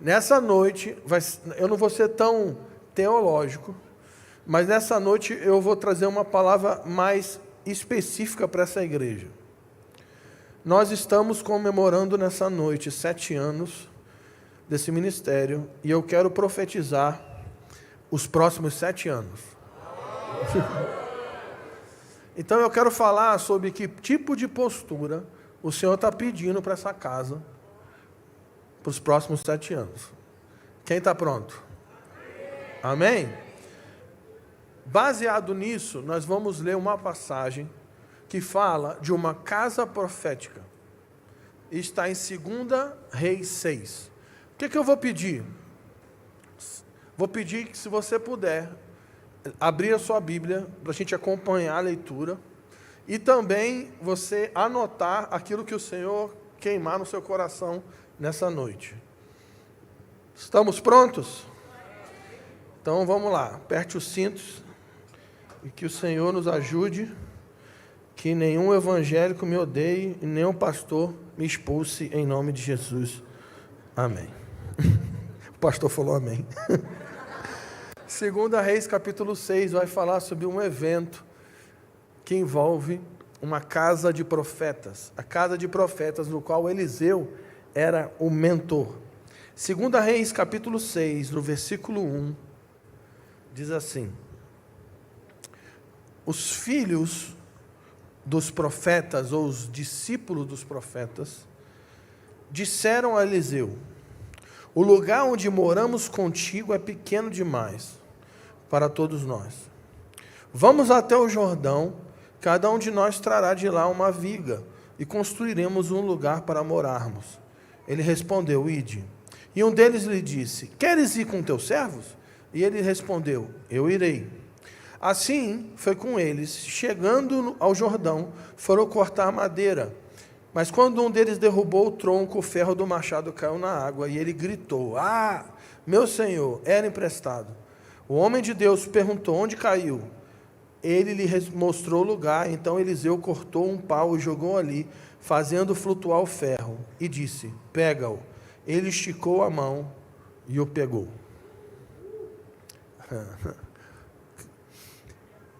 Nessa noite, eu não vou ser tão teológico, mas nessa noite eu vou trazer uma palavra mais específica para essa igreja. Nós estamos comemorando nessa noite 7 anos desse ministério e eu quero profetizar os próximos 7 anos. Então eu quero falar sobre que tipo de postura o Senhor está pedindo para essa casa para os próximos 7 anos. Quem está pronto? Amém? Baseado nisso, nós vamos ler uma passagem que fala de uma casa profética. Está em 2 Reis 6. O que eu vou pedir? Vou pedir que, se você puder, abrir a sua Bíblia para a gente acompanhar a leitura e também você anotar aquilo que o Senhor queimar no seu coração nessa noite. Estamos prontos? Então vamos lá, aperte os cintos e que o Senhor nos ajude, que nenhum evangélico me odeie e nenhum pastor me expulse em nome de Jesus. Amém. O pastor falou amém. 2 Reis capítulo 6 vai falar sobre um evento que envolve uma casa de profetas, a casa de profetas no qual Eliseu era o mentor. 2 Reis capítulo 6, no versículo 1, diz assim: os filhos dos profetas, ou os discípulos dos profetas, disseram a Eliseu: o lugar onde moramos contigo é pequeno demais para todos nós. Vamos até o Jordão, cada um de nós trará de lá uma viga, e construiremos um lugar para morarmos. Ele respondeu: ide. E um deles lhe disse: queres ir com teus servos? E ele respondeu: eu irei. Assim foi com eles. Chegando ao Jordão, foram cortar madeira. Mas quando um deles derrubou o tronco, o ferro do machado caiu na água, e ele gritou: ah, meu senhor, era emprestado. O homem de Deus perguntou: onde caiu? Ele lhe mostrou o lugar. Então Eliseu cortou um pau e jogou ali, fazendo flutuar o ferro, e disse: pega-o. Ele esticou a mão e o pegou.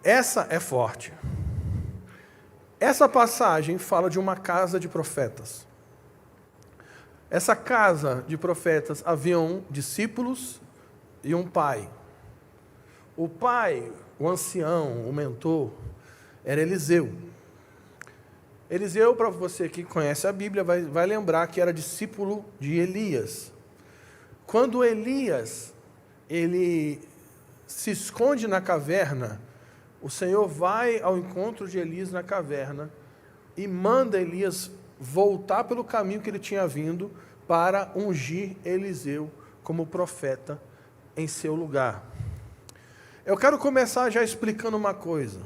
Essa é forte. Essa passagem fala de uma casa de profetas. Essa casa de profetas haviam discípulos e um pai. O pai, o ancião, o mentor, era Eliseu. Eliseu, para você que conhece a Bíblia, vai lembrar que era discípulo de Elias. Quando Elias ele se esconde na caverna, o Senhor vai ao encontro de Elias na caverna e manda Elias voltar pelo caminho que ele tinha vindo para ungir Eliseu como profeta em seu lugar. Eu quero começar já explicando uma coisa.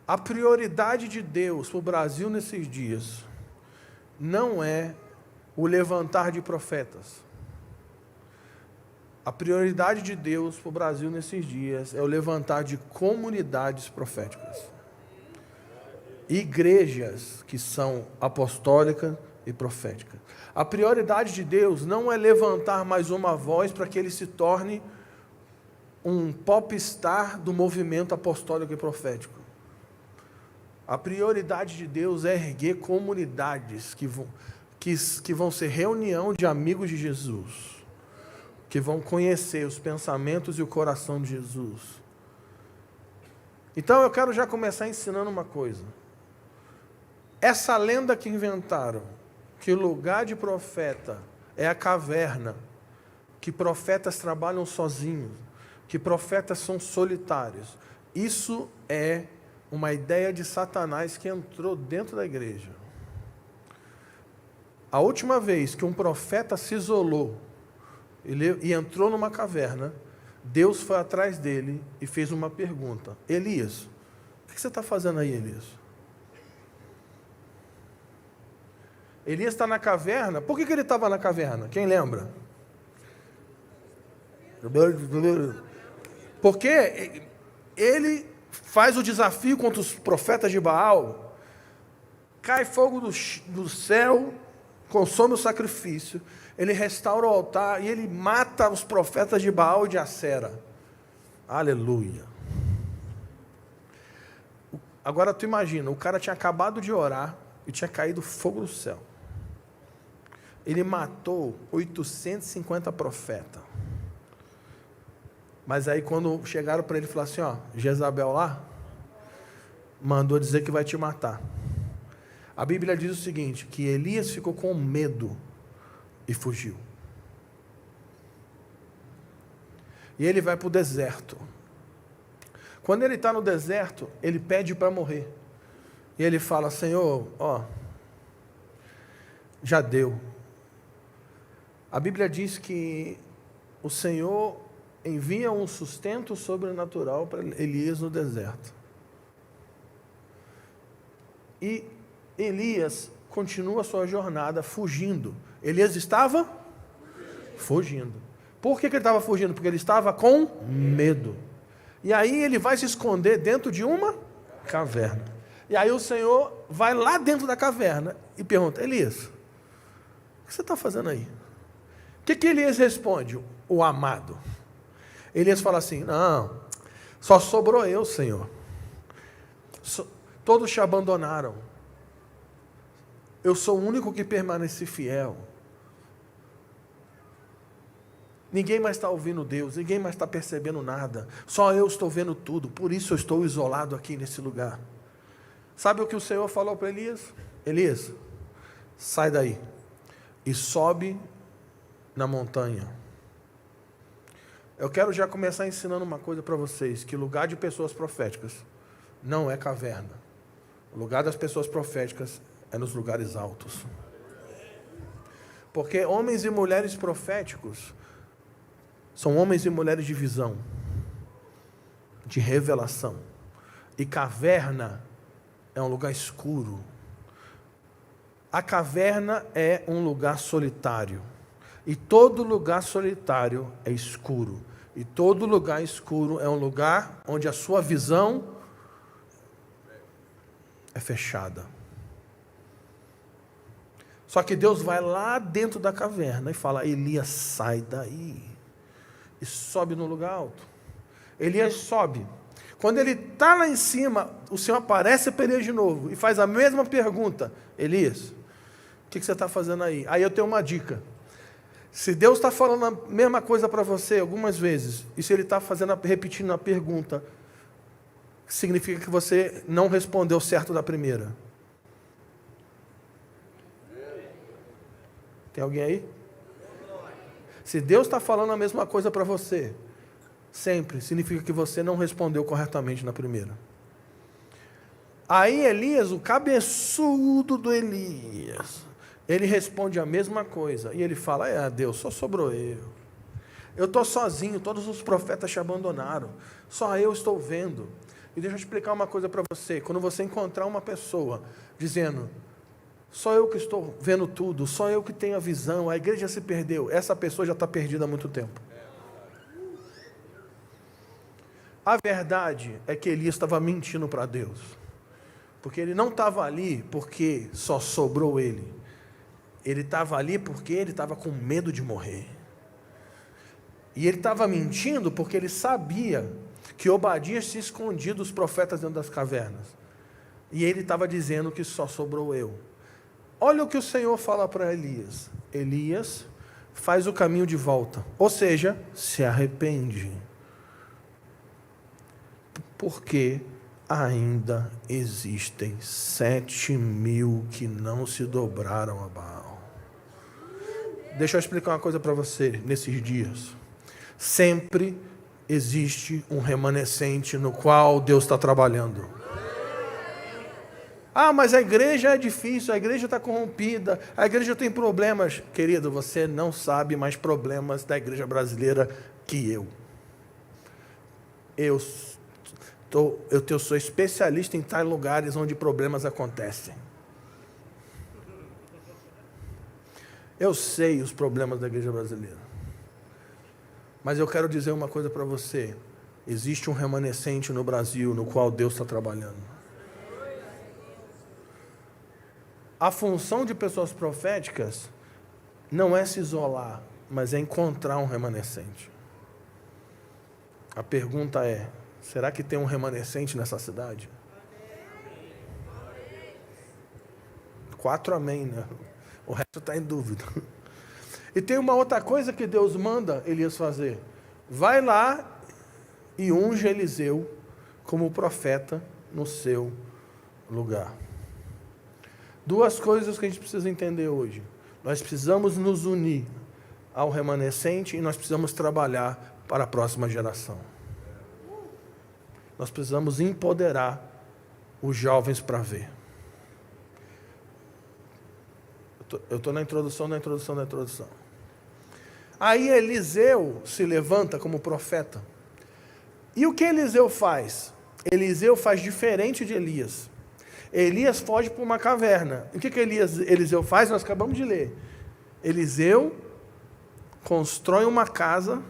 A prioridade de Deus para o Brasil nesses dias não é o levantar de profetas. A prioridade de Deus para o Brasil nesses dias é o levantar de comunidades proféticas. Igrejas que são apostólicas e proféticas. A prioridade de Deus não é levantar mais uma voz para que ele se torne um popstar do movimento apostólico e profético. A prioridade de Deus é erguer comunidades que vão ser reunião de amigos de Jesus, que vão conhecer os pensamentos e o coração de Jesus. Então eu quero já começar ensinando uma coisa. Essa lenda que inventaram, que o lugar de profeta é a caverna, que profetas trabalham sozinhos, que profetas são solitários, isso é uma ideia de Satanás que entrou dentro da igreja. A última vez que um profeta se isolou e entrou numa caverna, Deus foi atrás dele e fez uma pergunta: Elias, o que você está fazendo aí, Elias? Elias está na caverna. Por que ele estava na caverna? Quem lembra? Porque ele faz o desafio contra os profetas de Baal, cai fogo do céu, consome o sacrifício, ele restaura o altar e ele mata os profetas de Baal e de Acera. Aleluia. Agora tu imagina, o cara tinha acabado de orar e tinha caído fogo do céu. Ele matou 850 profetas. Mas aí quando chegaram para ele e falaram assim, ó, Jezabel lá, mandou dizer que vai te matar. A Bíblia diz o seguinte, que Elias ficou com medo e fugiu. E ele vai para o deserto. Quando ele está no deserto, ele pede para morrer. E ele fala, Senhor, ó, já deu. A Bíblia diz que o Senhor envia um sustento sobrenatural para Elias no deserto. E Elias continua a sua jornada fugindo. Elias estava fugindo. Por que ele estava fugindo? Porque ele estava com medo. E aí ele vai se esconder dentro de uma caverna. E aí o Senhor vai lá dentro da caverna e pergunta, Elias, o que você está fazendo aí? O que Elias responde? O amado. Elias fala assim, não, só sobrou eu, Senhor. Todos te abandonaram. Eu sou o único que permaneci fiel. Ninguém mais está ouvindo Deus, ninguém mais está percebendo nada. Só eu estou vendo tudo, por isso eu estou isolado aqui nesse lugar. Sabe o que o Senhor falou para Elias? Elias, sai daí e sobe na montanha. Eu quero já começar ensinando uma coisa para vocês, que lugar de pessoas proféticas não é caverna. O lugar das pessoas proféticas é nos lugares altos. Porque homens e mulheres proféticos são homens e mulheres de visão, de revelação. E caverna é um lugar escuro. A caverna é um lugar solitário. E todo lugar solitário é escuro. E todo lugar escuro é um lugar onde a sua visão é fechada. Só que Deus vai lá dentro da caverna e fala, Elias, sai daí. E sobe no lugar alto. Elias sobe. Quando ele está lá em cima, o Senhor aparece para Elias de novo e faz a mesma pergunta. Elias, o que você está fazendo aí? Aí eu tenho uma dica. Se Deus está falando a mesma coisa para você algumas vezes, e se Ele está repetindo a pergunta, significa que você não respondeu certo da primeira. Tem alguém aí? Se Deus está falando a mesma coisa para você, sempre, significa que você não respondeu corretamente na primeira. Aí Elias, o cabeçudo do Elias, ele responde a mesma coisa, e ele fala, Deus, só sobrou eu. Eu estou sozinho, todos os profetas te abandonaram, só eu estou vendo. E deixa eu explicar uma coisa para você, quando você encontrar uma pessoa dizendo, só eu que estou vendo tudo, só eu que tenho a visão, a igreja se perdeu, essa pessoa já está perdida há muito tempo. A verdade é que Elias estava mentindo para Deus, porque ele não estava ali porque só sobrou ele. Ele estava ali porque ele estava com medo de morrer. E ele estava mentindo porque ele sabia que Obadias se escondia dos profetas dentro das cavernas. E ele estava dizendo que só sobrou eu. Olha o que o Senhor fala para Elias. Elias, faz o caminho de volta. Ou seja, se arrepende. Porque ainda existem 7.000 que não se dobraram a Baal. Deixa eu explicar uma coisa para você nesses dias. Sempre existe um remanescente no qual Deus está trabalhando. Ah, mas a igreja é difícil, a igreja está corrompida, a igreja tem problemas. Querido, você não sabe mais problemas da igreja brasileira que eu. Eu sou especialista em estar em lugares onde problemas acontecem. Eu sei os problemas da igreja brasileira. Mas eu quero dizer uma coisa para você. Existe um remanescente no Brasil no qual Deus está trabalhando. A função de pessoas proféticas não é se isolar, mas é encontrar um remanescente. A pergunta é, será que tem um remanescente nessa cidade? 4 amém, né? O resto está em dúvida. E tem uma outra coisa que Deus manda Elias fazer. Vai lá e unge Eliseu como profeta no seu lugar. 2 coisas que a gente precisa entender hoje. Nós precisamos nos unir ao remanescente e nós precisamos trabalhar para a próxima geração. Nós precisamos empoderar os jovens para ver. Eu estou na introdução. Aí Eliseu se levanta como profeta. E o que Eliseu faz? Eliseu faz diferente de Elias. Elias foge para uma caverna. E o que Eliseu faz? Nós acabamos de ler. Eliseu constrói uma casa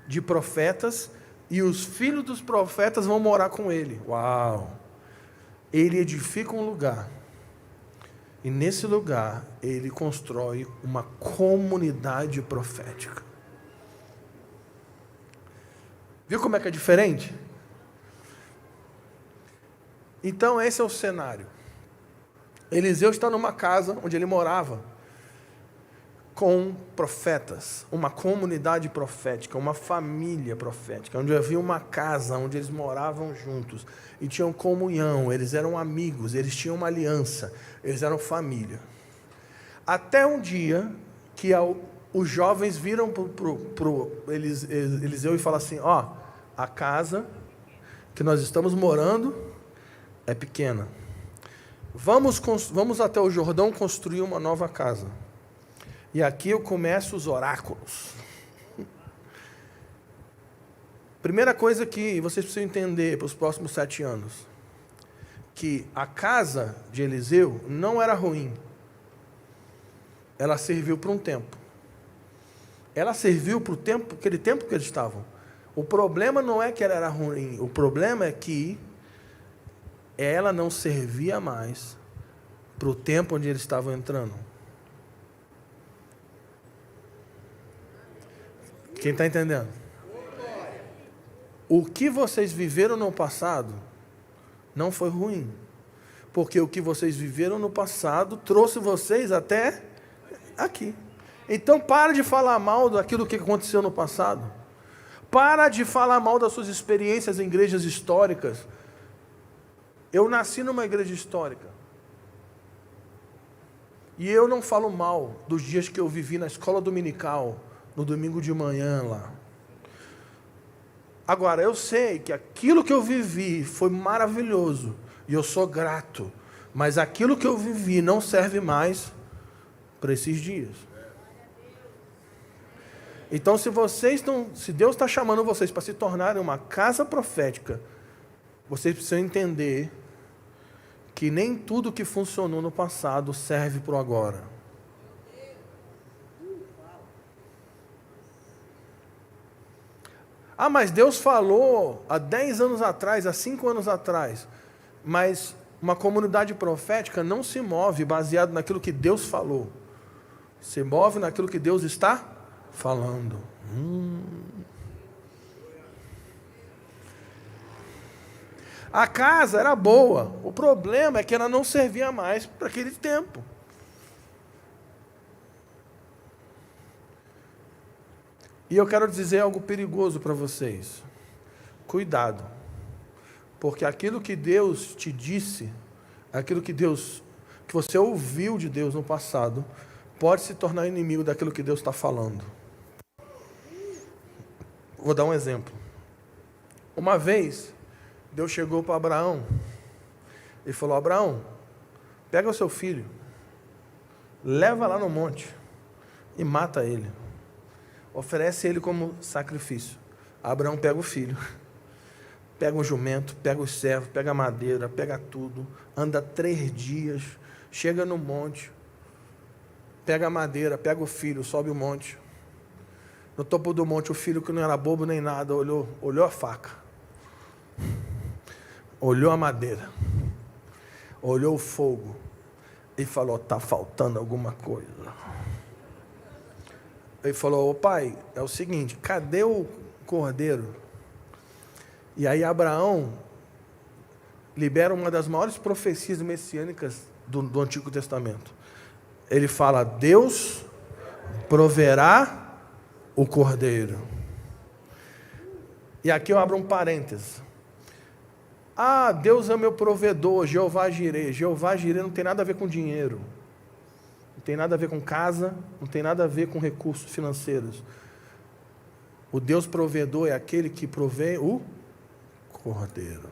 de profetas e os filhos dos profetas vão morar com ele. Uau! Ele edifica um lugar. E nesse lugar, ele constrói uma comunidade profética. Viu como é que é diferente? Então, esse é o cenário. Eliseu está numa casa onde ele morava, com profetas, uma comunidade profética, uma família profética, onde havia uma casa, onde eles moravam juntos, e tinham comunhão, eles eram amigos, eles tinham uma aliança, eles eram família. Até um dia que os jovens viram para Eliseu e falaram assim, a casa que nós estamos morando é pequena. Vamos até o Jordão construir uma nova casa. E aqui eu começo os oráculos. Primeira coisa que vocês precisam entender para os próximos 7 anos, que a casa de Eliseu não era ruim. Ela serviu por um tempo. Ela serviu para aquele tempo que eles estavam. O problema não é que ela era ruim, o problema é que ela não servia mais para o tempo onde eles estavam entrando. Quem está entendendo? O que vocês viveram no passado não foi ruim. Porque o que vocês viveram no passado trouxe vocês até aqui. Então, para de falar mal daquilo que aconteceu no passado. Para de falar mal das suas experiências em igrejas históricas. Eu nasci numa igreja histórica. E eu não falo mal dos dias que eu vivi na escola dominical, no domingo de manhã lá. Agora, eu sei que aquilo que eu vivi foi maravilhoso, e eu sou grato, mas aquilo que eu vivi não serve mais para esses dias. Então, se Deus está chamando vocês para se tornarem uma casa profética, vocês precisam entender que nem tudo que funcionou no passado serve para o agora. Mas Deus falou há 10 anos atrás, há 5 anos atrás. Mas uma comunidade profética não se move baseado naquilo que Deus falou. Se move naquilo que Deus está falando. A casa era boa. O problema é que ela não servia mais para aquele tempo. E eu quero dizer algo perigoso para vocês. Cuidado. Porque aquilo que Deus te disse, aquilo que você ouviu de Deus no passado, pode se tornar inimigo daquilo que Deus está falando. Vou dar um exemplo. Uma vez, Deus chegou para Abraão e falou: Abraão, pega o seu filho, leva lá no monte e mata ele. Oferece ele como sacrifício. Abraão pega o filho, pega o jumento, pega os servos, pega a madeira, pega tudo, anda 3 dias, chega no monte, pega a madeira, pega o filho, sobe o monte. No topo do monte, o filho, que não era bobo nem nada, olhou a faca, olhou a madeira, olhou o fogo, Ele falou, está faltando alguma coisa. Ele falou, ô pai, é o seguinte, cadê o cordeiro? E aí Abraão libera uma das maiores profecias messiânicas do Antigo Testamento. Ele fala, Deus proverá o cordeiro. E aqui eu abro um parênteses. Ah, Deus é meu provedor, Jeová Jireh. Jeová Jireh não tem nada a ver com dinheiro. Não tem nada a ver com casa, não tem nada a ver com recursos financeiros. O Deus provedor é aquele que provê o cordeiro.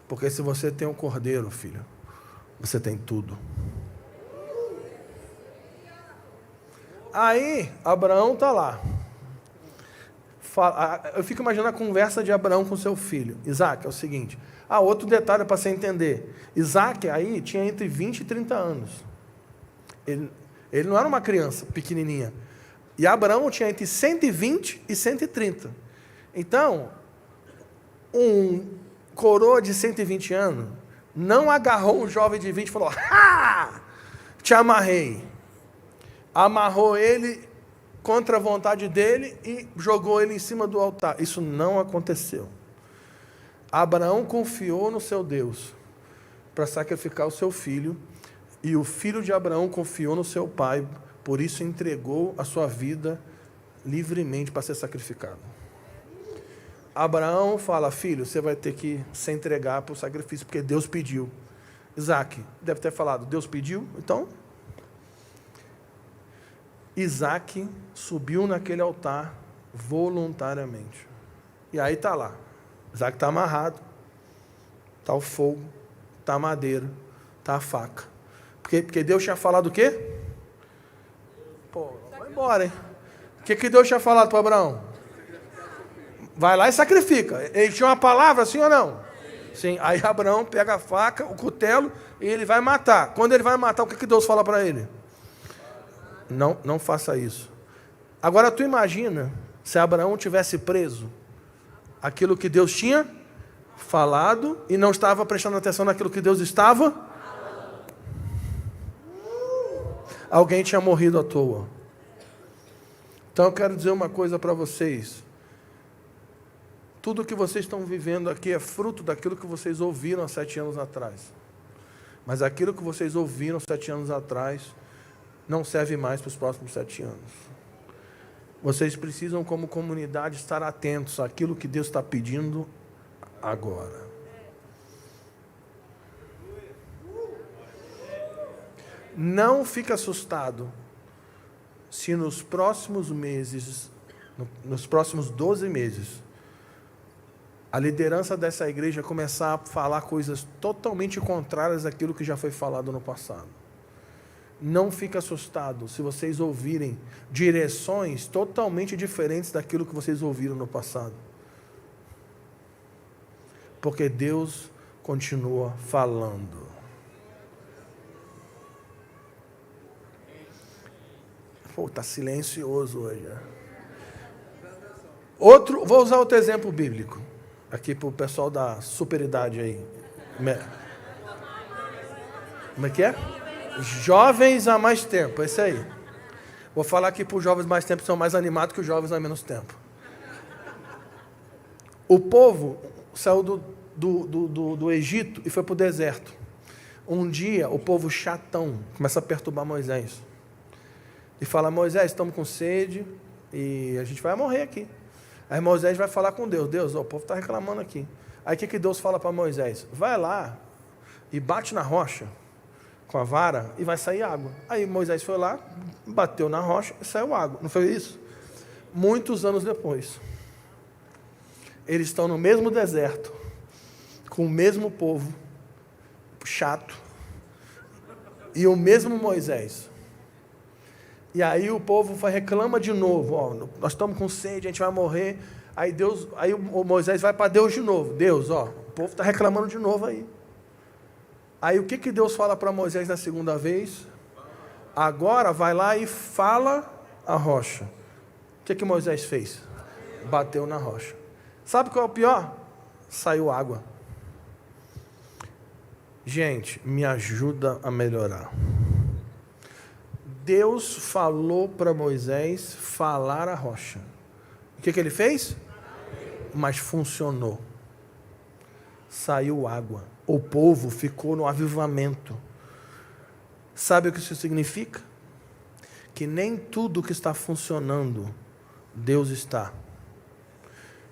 Porque se você tem um cordeiro, filho, você tem tudo. Aí, Abraão está lá. Eu fico imaginando a conversa de Abraão com seu filho. Isaac, é o seguinte. Outro detalhe para você entender. Isaac aí tinha entre 20 e 30 anos. Ele não era uma criança pequenininha. E Abraão tinha entre 120 e 130. Então, um coroa de 120 anos não agarrou um jovem de 20 e falou, te amarrei. Amarrou ele contra a vontade dele e jogou ele em cima do altar. Isso não aconteceu. Abraão confiou no seu Deus para sacrificar o seu filho, e o filho de Abraão confiou no seu pai, por isso entregou a sua vida livremente para ser sacrificado. Abraão fala, filho, você vai ter que se entregar para o sacrifício, porque Deus pediu. Isaac deve ter falado, Deus pediu, então... Isaac subiu naquele altar voluntariamente. E aí está lá. Isaac está amarrado. Está o fogo. Está a madeira. Está a faca. Porque Deus tinha falado o quê? Pô, vai embora, hein? O que Deus tinha falado para Abraão? Vai lá e sacrifica. Ele tinha uma palavra, sim ou não? Sim. Aí Abraão pega a faca, o cutelo, e ele vai matar. Quando ele vai matar, o que Deus fala para ele? Não faça isso. Agora tu imagina se Abraão tivesse preso aquilo que Deus tinha falado e não estava prestando atenção naquilo que Deus estava. Alguém tinha morrido à toa. Então eu quero dizer uma coisa para vocês. Tudo que vocês estão vivendo aqui é fruto daquilo que vocês ouviram há 7 anos atrás. Mas aquilo que vocês ouviram 7 anos atrás não serve mais para os próximos 7 anos. Vocês precisam, como comunidade, estar atentos àquilo que Deus está pedindo agora. Não fique assustado se nos próximos meses, nos próximos 12 meses, a liderança dessa igreja começar a falar coisas totalmente contrárias àquilo que já foi falado no passado. Não fique assustado se vocês ouvirem direções totalmente diferentes daquilo que vocês ouviram no passado. Porque Deus continua falando. Pô, está silencioso hoje. Vou usar outro exemplo bíblico. Aqui para o pessoal da superidade aí. Como é que é? Jovens há mais tempo, é isso aí. Vou falar aqui para os jovens mais tempo, são mais animados que os jovens há menos tempo. O povo saiu do Egito e foi para o deserto. Um dia, o povo chatão começa a perturbar Moisés. E fala, Moisés, estamos com sede e a gente vai morrer aqui. Aí Moisés vai falar com Deus. Deus, o povo está reclamando aqui. Aí o que Deus fala para Moisés? Vai lá e bate na rocha com a vara e vai sair água. Aí Moisés foi lá, bateu na rocha e saiu água. Não foi isso? Muitos anos depois, eles estão no mesmo deserto, com o mesmo povo, chato, e o mesmo Moisés. E aí o povo reclama de novo, ó, nós estamos com sede, a gente vai morrer. Aí o Moisés vai para Deus de novo. Deus, ó, o povo está reclamando de novo aí. Aí o que Deus fala para Moisés na segunda vez? Agora vai lá e fala a rocha. O que Moisés fez? Bateu na rocha. Sabe qual é o pior? Saiu água. Gente, me ajuda a melhorar. Deus falou para Moisés falar a rocha. O que ele fez? Mas funcionou. Saiu água. O povo ficou no avivamento. Sabe o que isso significa? Que nem tudo que está funcionando, Deus está.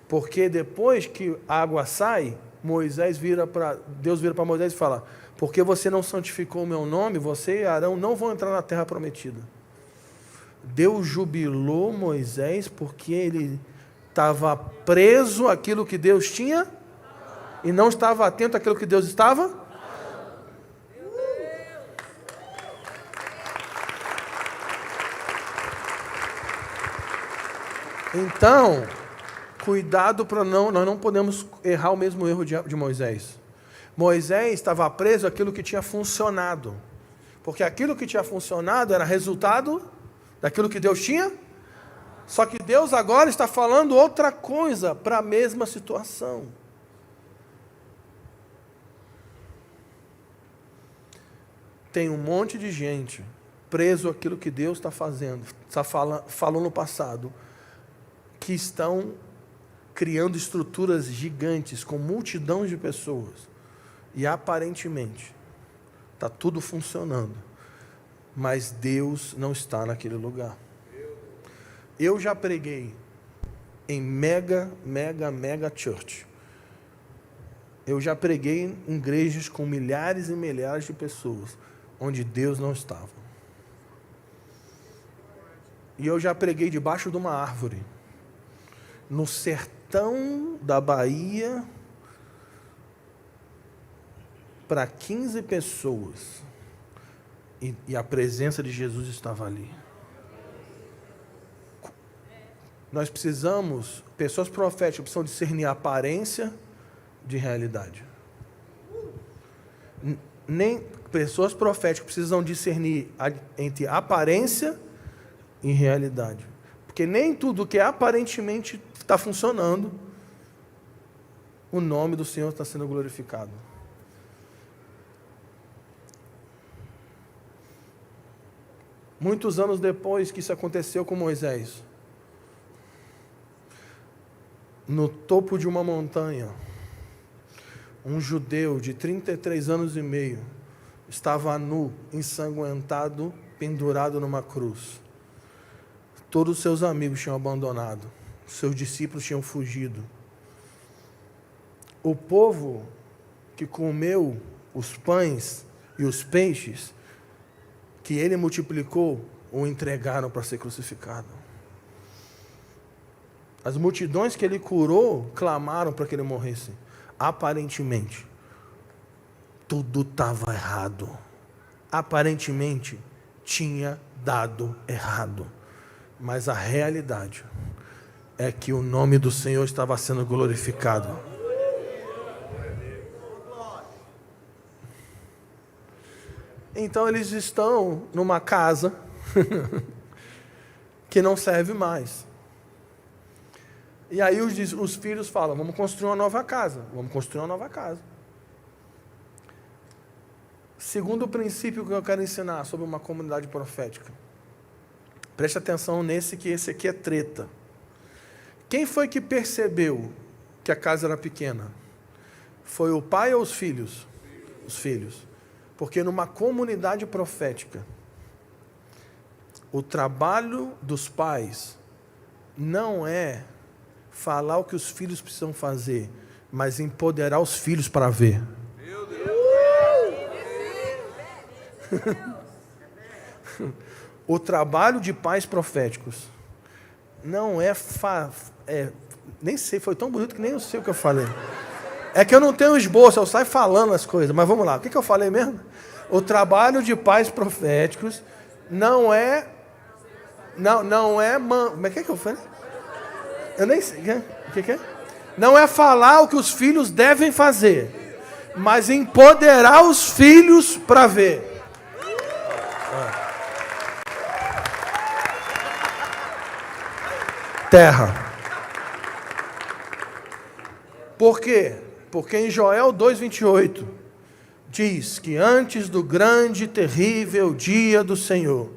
Porque depois que a água sai, Deus vira para Moisés e fala: porque você não santificou o meu nome, você e Arão não vão entrar na terra prometida. Deus jubilou Moisés porque ele estava preso àquilo que Deus tinha e não estava atento àquilo que Deus estava. Então, cuidado para nós não podemos errar o mesmo erro de Moisés. Moisés estava preso àquilo que tinha funcionado. Porque aquilo que tinha funcionado era resultado daquilo que Deus tinha. Só que Deus agora está falando outra coisa para a mesma situação. Tem um monte de gente preso àquilo que Deus está fazendo, falou no passado, que estão criando estruturas gigantes com multidões de pessoas. E aparentemente está tudo funcionando, mas Deus não está naquele lugar. Eu já preguei em mega church. Eu já preguei em igrejas com milhares e milhares de pessoas, onde Deus não estava. E eu já preguei debaixo de uma árvore, no sertão da Bahia, para 15 pessoas, e a presença de Jesus estava ali. Nós precisamos, pessoas proféticas precisam discernir a aparência de realidade. Nem pessoas proféticas precisam discernir entre aparência e realidade. Porque nem tudo que aparentemente está funcionando, o nome do Senhor está sendo glorificado. Muitos anos depois que isso aconteceu com Moisés, no topo de uma montanha, um judeu de 33 anos e meio estava nu, ensanguentado, pendurado numa cruz. Todos os seus amigos tinham abandonado, seus discípulos tinham fugido. O povo que comeu os pães e os peixes que ele multiplicou, o entregaram para ser crucificado. As multidões que ele curou clamaram para que ele morresse. Aparentemente, tudo estava errado. Aparentemente, tinha dado errado. Mas a realidade é que o nome do Senhor estava sendo glorificado. Então eles estão numa casa que não serve mais. E aí os filhos falam: vamos construir uma nova casa. Vamos construir uma nova casa. Segundo princípio que eu quero ensinar sobre uma comunidade profética. Preste atenção nesse, que esse aqui é treta. Quem foi que percebeu que a casa era pequena? Foi o pai ou os filhos? Os filhos. Porque numa comunidade profética, o trabalho dos pais não é falar o que os filhos precisam fazer, mas empoderar os filhos para ver. Meu Deus! O trabalho de pais proféticos não é, nem sei, foi tão bonito que nem eu sei o que eu falei. É que eu não tenho esboço, eu saio falando as coisas, mas vamos lá, o que eu falei mesmo? O trabalho de pais proféticos não é, como é que eu falei? Eu nem sei, o que é? Não é falar o que os filhos devem fazer, mas empoderar os filhos para ver. Terra. Por quê? Porque em Joel 2:28, diz que antes do grande e terrível dia do Senhor,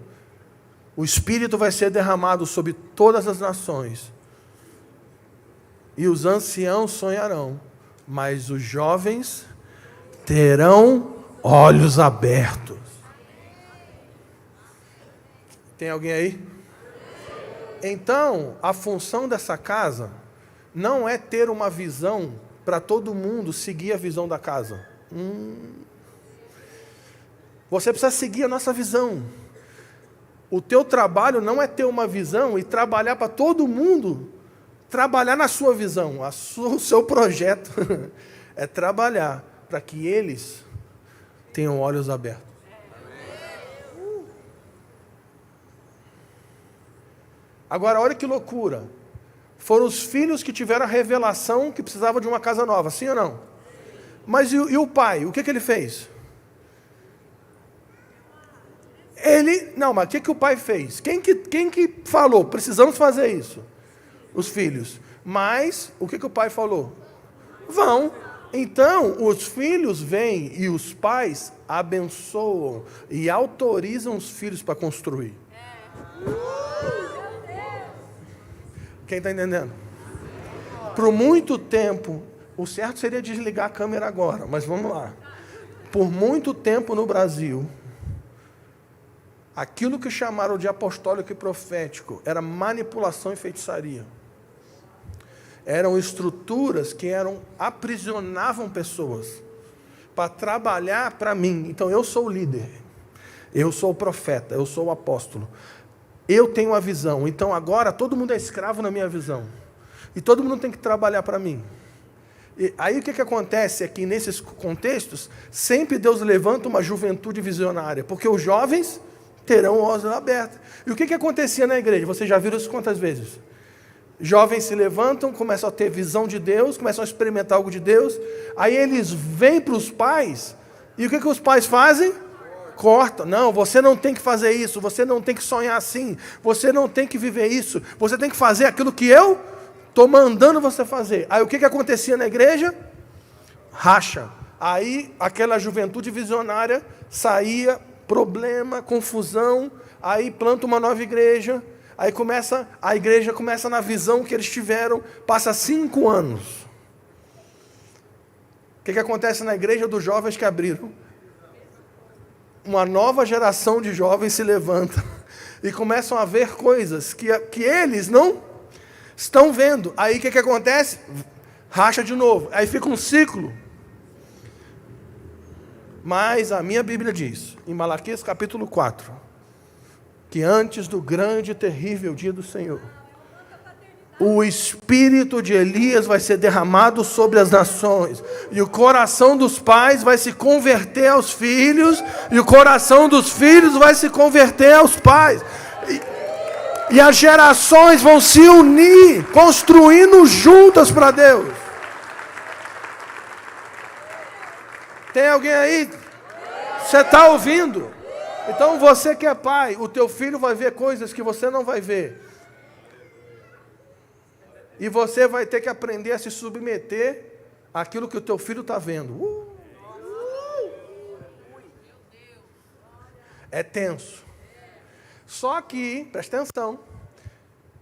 o Espírito vai ser derramado sobre todas as nações, e os anciãos sonharão, mas os jovens terão olhos abertos. Tem alguém aí? Então, a função dessa casa não é ter uma visão para todo mundo seguir a visão da casa. Você precisa seguir a nossa visão. O teu trabalho não é ter uma visão e trabalhar para todo mundo trabalhar na sua visão. O seu projeto é trabalhar para que eles tenham olhos abertos. Agora, olha que loucura. Foram os filhos que tiveram a revelação que precisavam de uma casa nova, sim ou não? Mas e o pai? O que ele fez? Mas o que o pai fez? Quem que falou? Precisamos fazer isso. Os filhos. Mas, o que o pai falou? Vão. Então, os filhos vêm e os pais abençoam e autorizam os filhos para construir. Quem está entendendo? Por muito tempo, o certo seria desligar a câmera agora, mas vamos lá. Por muito tempo no Brasil, aquilo que chamaram de apostólico e profético era manipulação e feitiçaria. Eram estruturas que aprisionavam pessoas para trabalhar para mim. Então, eu sou o líder, eu sou o profeta, eu sou o apóstolo. Eu tenho a visão, então agora todo mundo é escravo na minha visão. E todo mundo tem que trabalhar para mim. E aí o que acontece é que nesses contextos, sempre Deus levanta uma juventude visionária, porque os jovens terão olhos abertos. E o que acontecia na igreja? Vocês já viram isso quantas vezes? Jovens se levantam, começam a ter visão de Deus, começam a experimentar algo de Deus, aí eles vêm para os pais, e o que os pais fazem? Corta. Não, você não tem que fazer isso, você não tem que sonhar assim, você não tem que viver isso, você tem que fazer aquilo que eu estou mandando você fazer. Aí o que acontecia na igreja? Racha. Aí aquela juventude visionária saía, problema, confusão, aí planta uma nova igreja, aí a igreja começa na visão que eles tiveram, passa 5 anos. O que acontece na igreja dos jovens que abriram? Uma nova geração de jovens se levanta e começam a ver coisas que eles não estão vendo. Aí o que acontece? Racha de novo. Aí fica um ciclo. Mas a minha Bíblia diz, em Malaquias capítulo 4, que antes do grande e terrível dia do Senhor, o espírito de Elias vai ser derramado sobre as nações, e o coração dos pais vai se converter aos filhos, e o coração dos filhos vai se converter aos pais, e as gerações vão se unir, construindo juntas para Deus. Tem alguém aí? Você está ouvindo? Então você que é pai, o teu filho vai ver coisas que você não vai ver. E você vai ter que aprender a se submeter àquilo que o teu filho está vendo. É tenso. Só que, presta atenção,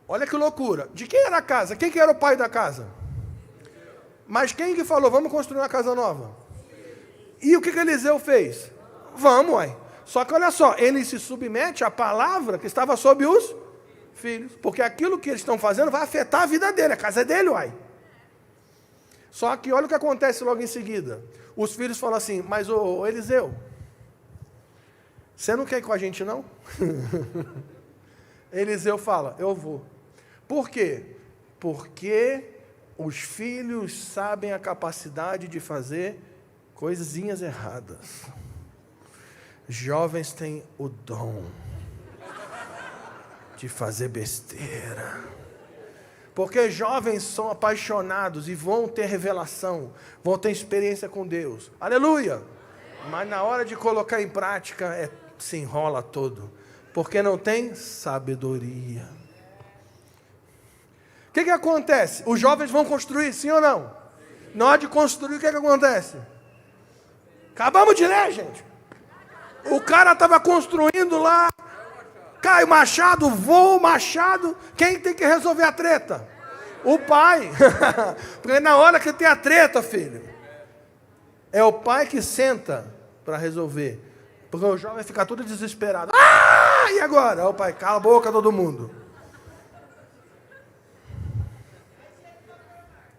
olha que loucura. De quem era a casa? Quem que era o pai da casa? Mas quem que falou, vamos construir uma casa nova? E o que Eliseu fez? Vamos, uai. Só que olha só, ele se submete à palavra que estava sob os filhos, porque aquilo que eles estão fazendo vai afetar a vida dele, a casa é dele, uai. Só que olha o que acontece logo em seguida. Os filhos falam assim, mas ô Eliseu, você não quer ir com a gente não? Eliseu fala, eu vou. Por quê? Porque os filhos sabem a capacidade de fazer coisinhas erradas. Jovens têm o dom de fazer besteira. Porque jovens são apaixonados e vão ter revelação, vão ter experiência com Deus. Aleluia! Mas na hora de colocar em prática, se enrola todo. Porque não tem sabedoria. O que acontece? Os jovens vão construir, sim ou não? Na hora de construir, o que acontece? Acabamos de ler, gente. O cara estava construindo lá, cai o machado, voa o machado. Quem tem que resolver a treta? O pai. Porque na hora que tem a treta, filho, é o pai que senta para resolver. Porque o jovem fica todo desesperado. Ah, e agora? O pai, cala a boca todo mundo.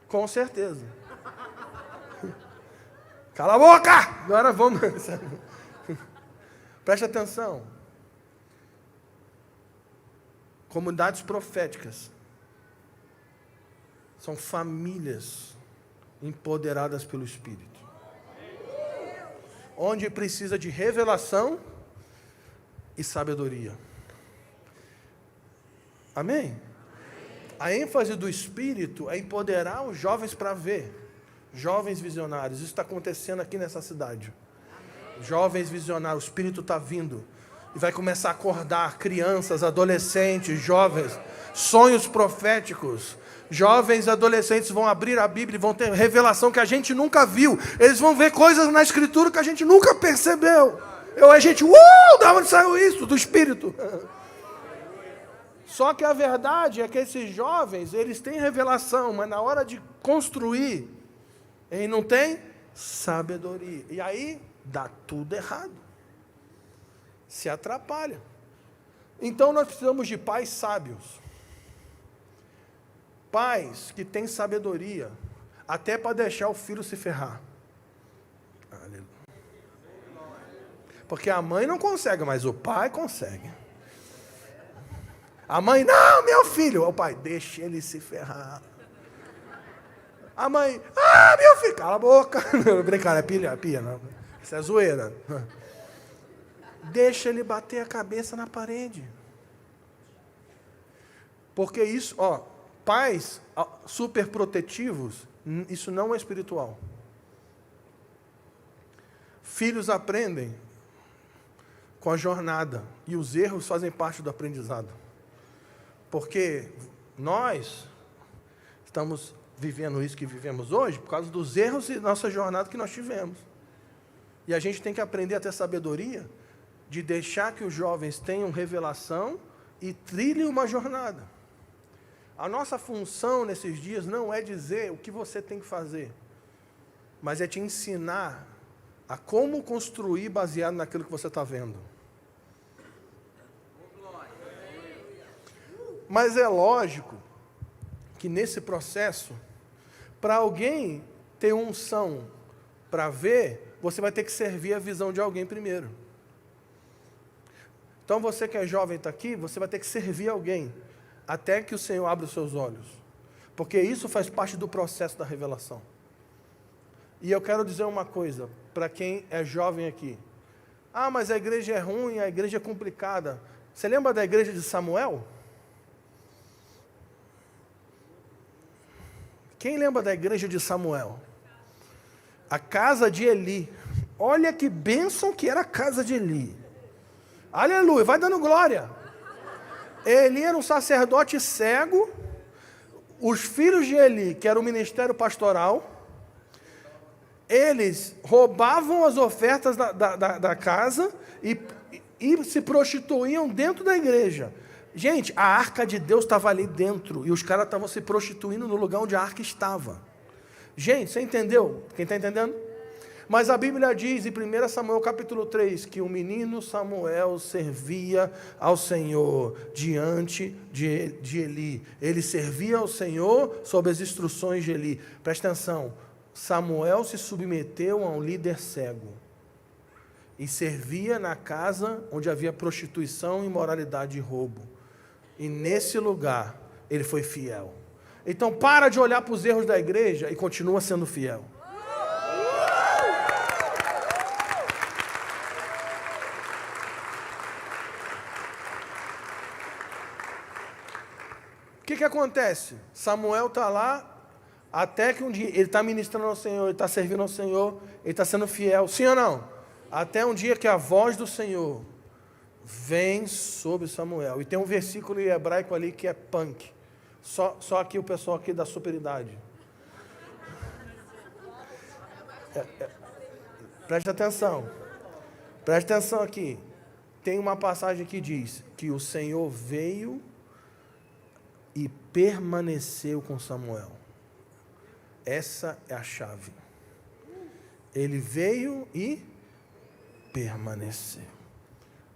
Com certeza. Cala a boca! Agora vamos. Preste atenção. Comunidades proféticas são famílias empoderadas pelo Espírito. Onde precisa de revelação e sabedoria. Amém? A ênfase do Espírito é empoderar os jovens para ver. Jovens visionários. Isso está acontecendo aqui nessa cidade. Jovens visionários. O Espírito está vindo. E vai começar a acordar crianças, adolescentes, jovens. Sonhos proféticos. Jovens adolescentes vão abrir a Bíblia e vão ter revelação que a gente nunca viu. Eles vão ver coisas na Escritura que a gente nunca percebeu. A gente, da onde saiu isso? Do Espírito. Só que a verdade é que esses jovens, eles têm revelação, mas na hora de construir, eles não têm sabedoria. E aí, dá tudo errado. Se atrapalha. Então, nós precisamos de pais sábios. Pais que têm sabedoria, até para deixar o filho se ferrar. Aleluia. Porque a mãe não consegue, mas o pai consegue. A mãe, não, meu filho. O pai, deixa ele se ferrar. A mãe, meu filho, cala a boca. Brincar, é pia, não. Isso é zoeira. Deixa ele bater a cabeça na parede. Porque isso, pais super protetivos, isso não é espiritual. Filhos aprendem com a jornada. E os erros fazem parte do aprendizado. Porque nós estamos vivendo isso que vivemos hoje por causa dos erros e nossa jornada que nós tivemos. E a gente tem que aprender a ter sabedoria de deixar que os jovens tenham revelação e trilhem uma jornada. A nossa função nesses dias não é dizer o que você tem que fazer, mas é te ensinar a como construir baseado naquilo que você está vendo. Mas é lógico que nesse processo, para alguém ter unção para ver, você vai ter que servir a visão de alguém primeiro. Então você que é jovem está aqui, você vai ter que servir alguém, até que o Senhor abra os seus olhos. Porque isso faz parte do processo da revelação. E eu quero dizer uma coisa, para quem é jovem aqui. Mas a igreja é ruim, a igreja é complicada. Você lembra da igreja de Samuel? Quem lembra da igreja de Samuel? A casa de Eli. Olha que bênção que era a casa de Eli. Aleluia, vai dando glória. Eli era um sacerdote cego. Os filhos de Eli, que era o ministério pastoral, eles roubavam as ofertas da casa e se prostituíam dentro da igreja. Gente, a arca de Deus estava ali dentro, e os caras estavam se prostituindo no lugar onde a arca estava. Gente, você entendeu? Quem está entendendo? Mas a Bíblia diz, em 1 Samuel capítulo 3, que o menino Samuel servia ao Senhor diante de Eli. Ele servia ao Senhor sob as instruções de Eli. Presta atenção, Samuel se submeteu a um líder cego. E servia na casa onde havia prostituição, imoralidade e roubo. E nesse lugar, ele foi fiel. Então, para de olhar para os erros da igreja e continua sendo fiel. O que acontece? Samuel está lá, até que um dia, ele está ministrando ao Senhor, ele está servindo ao Senhor, ele está sendo fiel. Sim ou não? Até um dia que a voz do Senhor vem sobre Samuel. E tem um versículo em hebraico ali que é punk. Só aqui o pessoal aqui da superidade. Preste atenção. Preste atenção aqui. Tem uma passagem que diz que o Senhor veio e permaneceu com Samuel. Essa é a chave. Ele veio e permaneceu.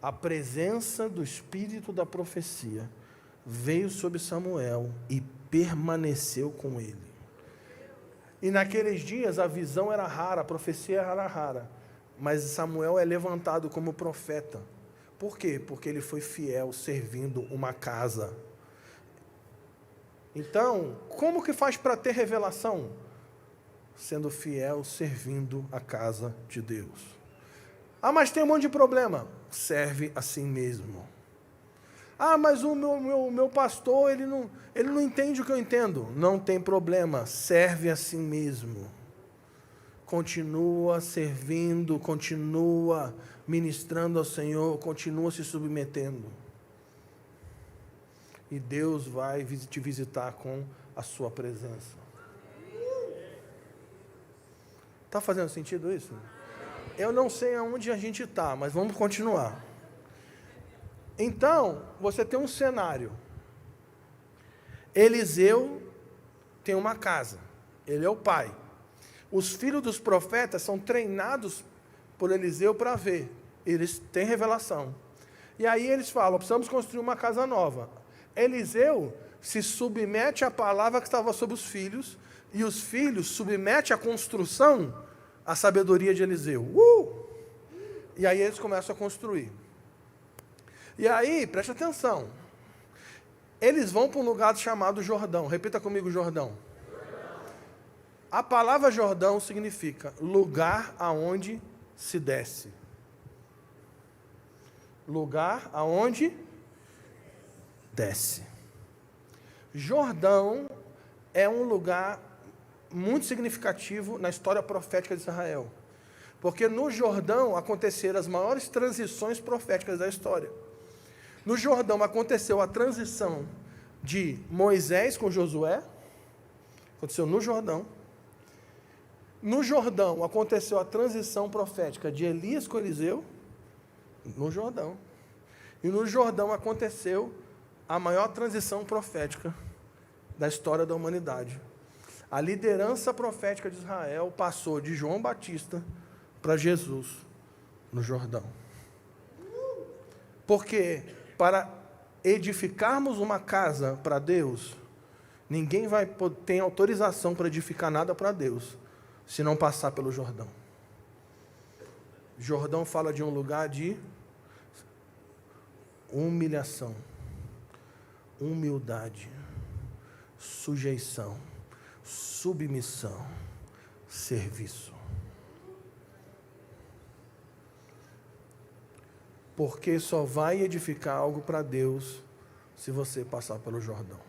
A presença do Espírito da profecia veio sobre Samuel e permaneceu com ele. E naqueles dias a visão era rara, a profecia era rara. Mas Samuel é levantado como profeta. Por quê? Porque ele foi fiel servindo uma casa. Então, como que faz para ter revelação? Sendo fiel, servindo a casa de Deus. Ah, mas tem um monte de problema. Serve a si mesmo. Ah, mas o meu pastor, ele não entende o que eu entendo. Não tem problema, serve a si mesmo. Continua servindo, continua ministrando ao Senhor, continua se submetendo. E Deus vai te visitar com a sua presença. Está fazendo sentido isso? Eu não sei aonde a gente está, mas vamos continuar. Então, você tem um cenário. Eliseu tem uma casa. Ele é o pai. Os filhos dos profetas são treinados por Eliseu para ver. Eles têm revelação. E aí eles falam, precisamos construir uma casa nova. Eliseu se submete à palavra que estava sobre os filhos, e os filhos submetem a construção à sabedoria de Eliseu. E aí eles começam a construir. E aí, preste atenção, eles vão para um lugar chamado Jordão. Repita comigo, Jordão. A palavra Jordão significa lugar aonde se desce. Lugar aonde desce. Jordão é um lugar muito significativo na história profética de Israel. Porque no Jordão aconteceram as maiores transições proféticas da história. No Jordão aconteceu a transição de Moisés com Josué. Aconteceu no Jordão. No Jordão aconteceu a transição profética de Elias com Eliseu. No Jordão. E no Jordão aconteceu a maior transição profética da história da humanidade. A liderança profética de Israel passou de João Batista para Jesus no Jordão. Porque para edificarmos uma casa para Deus, ninguém vai ter autorização para edificar nada para Deus, se não passar pelo Jordão. Jordão fala de um lugar de humilhação, humildade, sujeição, submissão, serviço. Porque só vai edificar algo para Deus se você passar pelo Jordão.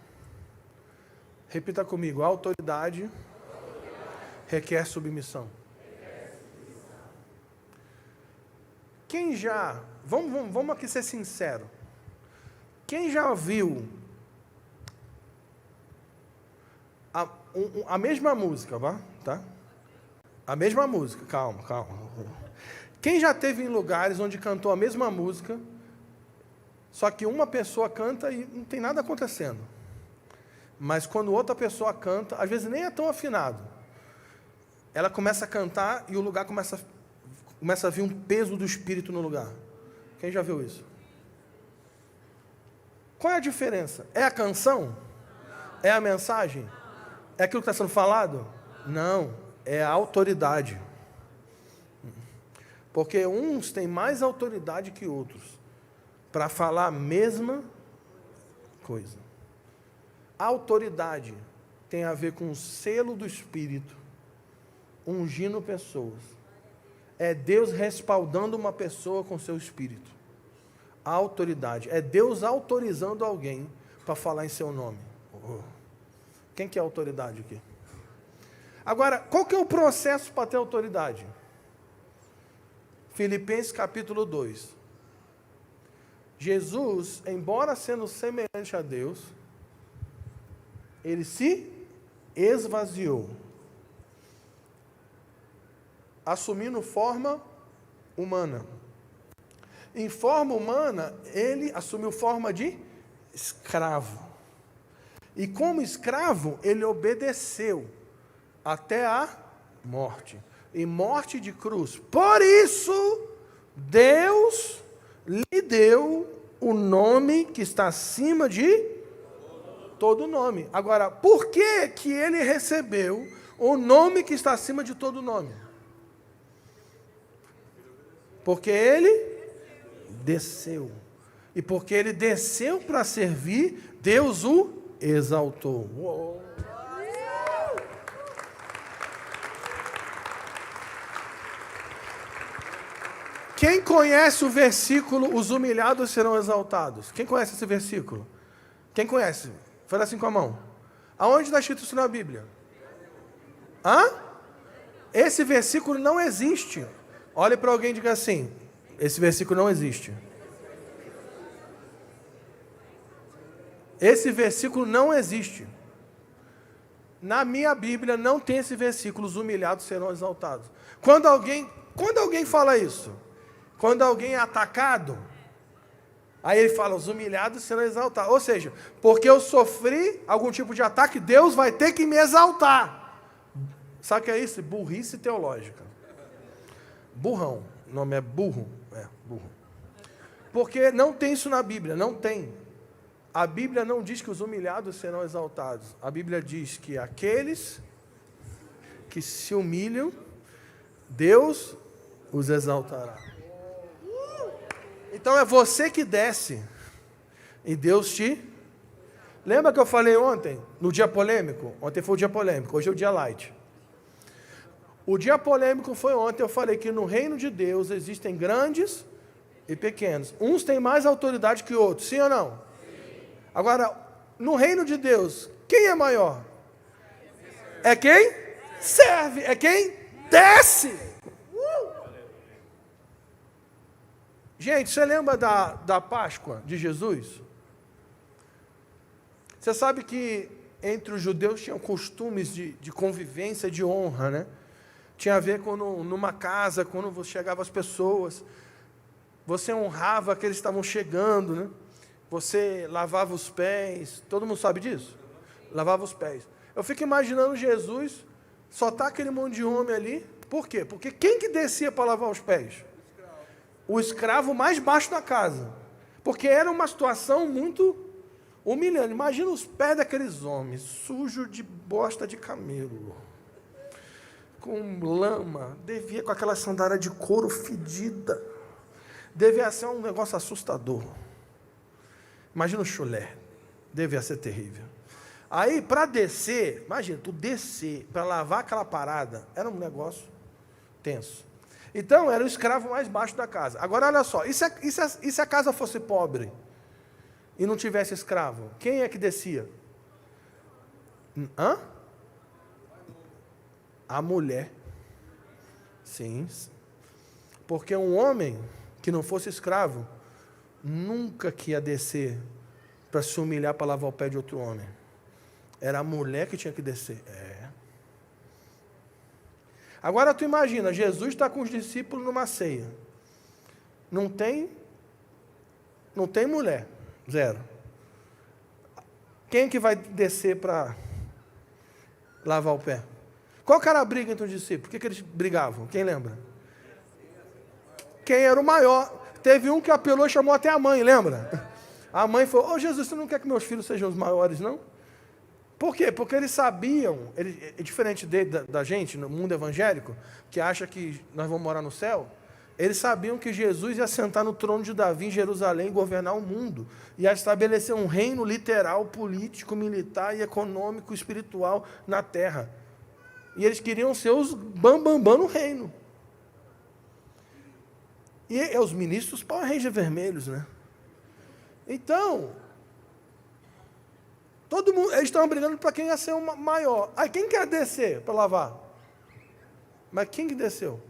Repita comigo, a autoridade requer submissão. Quem já, vamos aqui ser sincero, quem já viu a mesma música, tá? A mesma música, calma. Quem já esteve em lugares onde cantou a mesma música, só que uma pessoa canta e não tem nada acontecendo. Mas quando outra pessoa canta, às vezes nem é tão afinado. Ela começa a cantar e o lugar começa a vir um peso do Espírito no lugar. Quem já viu isso? Qual é a diferença? É a canção? É a mensagem? É aquilo que está sendo falado? Não, é a autoridade. Porque uns têm mais autoridade que outros para falar a mesma coisa. A autoridade tem a ver com o selo do Espírito, ungindo pessoas. É Deus respaldando uma pessoa com seu Espírito. A autoridade é Deus autorizando alguém para falar em seu nome. Quem que é autoridade aqui? Agora, qual que é o processo para ter autoridade? Filipenses capítulo 2. Jesus, embora sendo semelhante a Deus, ele se esvaziou. assumindo forma humana. Em forma humana, ele assumiu forma de escravo. E como escravo, ele obedeceu até a morte. E morte de cruz. Por isso, Deus lhe deu o nome que está acima de todo nome. Agora, por que que ele recebeu o nome que está acima de todo nome? Porque ele desceu. E porque ele desceu para servir, Deus o exaltou. Uou. Quem conhece o versículo, os humilhados serão exaltados? Quem conhece esse versículo? Quem conhece? Fala assim com a mão. Aonde está escrito isso na Bíblia? Hã? Esse versículo não existe. Olhe para alguém e diga assim, esse versículo não existe. Esse versículo não existe. Na minha Bíblia não tem esse versículo, os humilhados serão exaltados. Quando alguém fala isso, quando alguém é atacado, aí ele fala, os humilhados serão exaltados. Ou seja, porque eu sofri algum tipo de ataque, Deus vai ter que me exaltar. Sabe o que é isso? Burrice teológica. Burrão. O nome é burro. Burro. Porque não tem isso na Bíblia, não tem. A Bíblia não diz que os humilhados serão exaltados. A Bíblia diz que aqueles que se humilham, Deus os exaltará. Então é você que desce e Deus te... Lembra que eu falei ontem, no dia polêmico? Ontem foi o dia polêmico, hoje é o dia light. O dia polêmico foi ontem, eu falei que no reino de Deus existem grandes e pequenos. Uns têm mais autoridade que outros, sim ou não? Sim. Agora, no reino de Deus, quem é maior? É quem serve, é quem desce. Gente, você lembra da Páscoa de Jesus? Você sabe que entre os judeus tinham costumes de convivência, de honra, né? Tinha a ver com numa casa, quando chegavam as pessoas, você honrava aqueles que estavam chegando, né? Você lavava os pés, todo mundo sabe disso? Lavava os pés. Eu fico imaginando Jesus, só tá aquele monte de homem ali, por quê? Porque quem que descia para lavar os pés? O escravo mais baixo da casa. Porque era uma situação muito humilhante. Imagina os pés daqueles homens, sujos de bosta de camelo, com lama, devia com aquela sandália de couro fedida. Devia ser um negócio assustador. Imagina o chulé. Devia ser terrível. Aí, para descer, imagina, tu descer, para lavar aquela parada, era um negócio tenso. Então, era o escravo mais baixo da casa. Agora, olha só, e se a casa fosse pobre e não tivesse escravo? Quem é que descia? Hã? A mulher. Sim. Porque um homem que não fosse escravo, nunca que ia descer para se humilhar para lavar o pé de outro homem. Era a mulher que tinha que descer. Agora tu imagina, Jesus está com os discípulos numa ceia. Não tem mulher. Zero. Quem é que vai descer para lavar o pé? Qual que era a briga entre os discípulos? Por que eles brigavam? Quem lembra? Quem era o maior? Teve um que apelou e chamou até a mãe, lembra? A mãe falou, ô Jesus, você não quer que meus filhos sejam os maiores, não? Por quê? Porque eles sabiam, diferente da gente, no mundo evangélico, que acha que nós vamos morar no céu, eles sabiam que Jesus ia sentar no trono de Davi em Jerusalém e governar o mundo. Ia estabelecer um reino literal, político, militar e econômico, espiritual na terra. E eles queriam ser os bambambam no reino. E é os ministros Power Ranger vermelhos, né? Então, todo mundo, eles estavam brigando para quem ia ser o maior. Aí quem quer descer para lavar? Mas quem que desceu?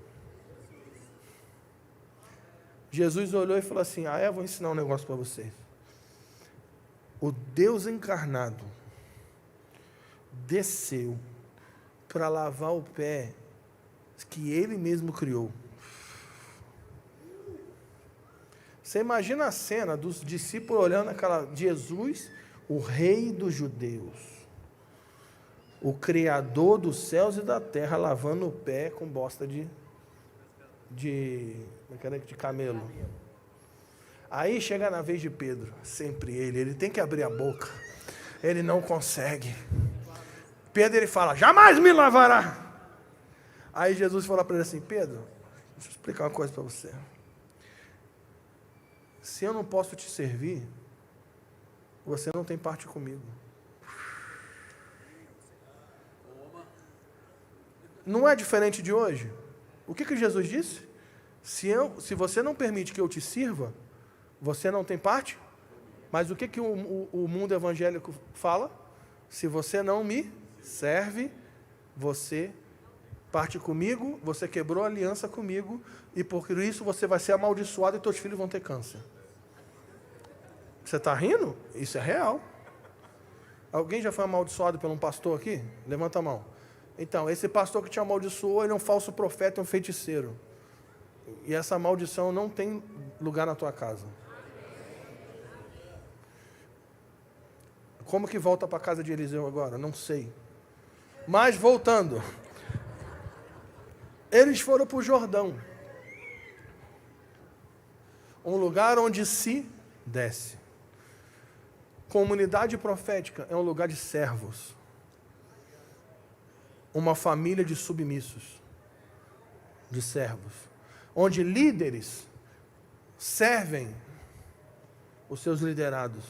Jesus olhou e falou assim, eu vou ensinar um negócio para vocês. O Deus encarnado desceu para lavar o pé que ele mesmo criou. Você imagina a cena dos discípulos olhando aquela Jesus, o rei dos judeus, o criador dos céus e da terra, lavando o pé com bosta de camelo. Aí chega na vez de Pedro, sempre ele tem que abrir a boca, ele não consegue. Pedro, ele fala, jamais me lavará. Aí Jesus fala para ele assim, Pedro, deixa eu explicar uma coisa para você. Se eu não posso te servir, você não tem parte comigo. Não é diferente de hoje? O que Jesus disse? Se você não permite que eu te sirva, você não tem parte? Mas o que o mundo evangélico fala? Se você não me serve, você parte comigo, você quebrou a aliança comigo, e por isso você vai ser amaldiçoado e teus filhos vão ter câncer. Você está rindo? Isso é real. Alguém já foi amaldiçoado por um pastor aqui? Levanta a mão. Então, esse pastor que te amaldiçoou, ele é um falso profeta, é um feiticeiro. E essa maldição não tem lugar na tua casa. Como que volta para a casa de Eliseu agora? Não sei. Mas voltando. Eles foram para o Jordão. Um lugar onde se desce. Comunidade profética é um lugar de servos. Uma família de submissos. De servos. Onde líderes servem os seus liderados.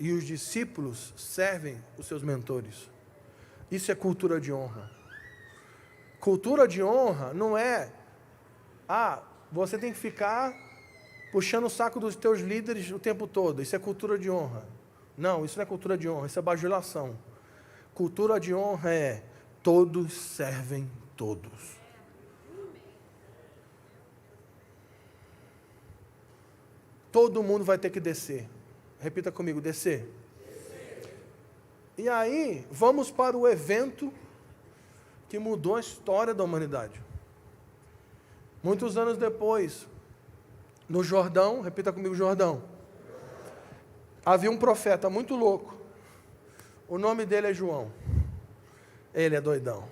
E os discípulos servem os seus mentores. Isso é cultura de honra. Cultura de honra não é, você tem que ficar puxando o saco dos teus líderes o tempo todo. Isso é cultura de honra. Não, isso não é cultura de honra, isso é bajulação. Cultura de honra é, todos servem todos. Todo mundo vai ter que descer. Repita comigo, descer. E aí, vamos para o evento que mudou a história da humanidade. Muitos anos depois, no Jordão, repita comigo, Jordão, havia um profeta muito louco. O nome dele é João. Ele é doidão.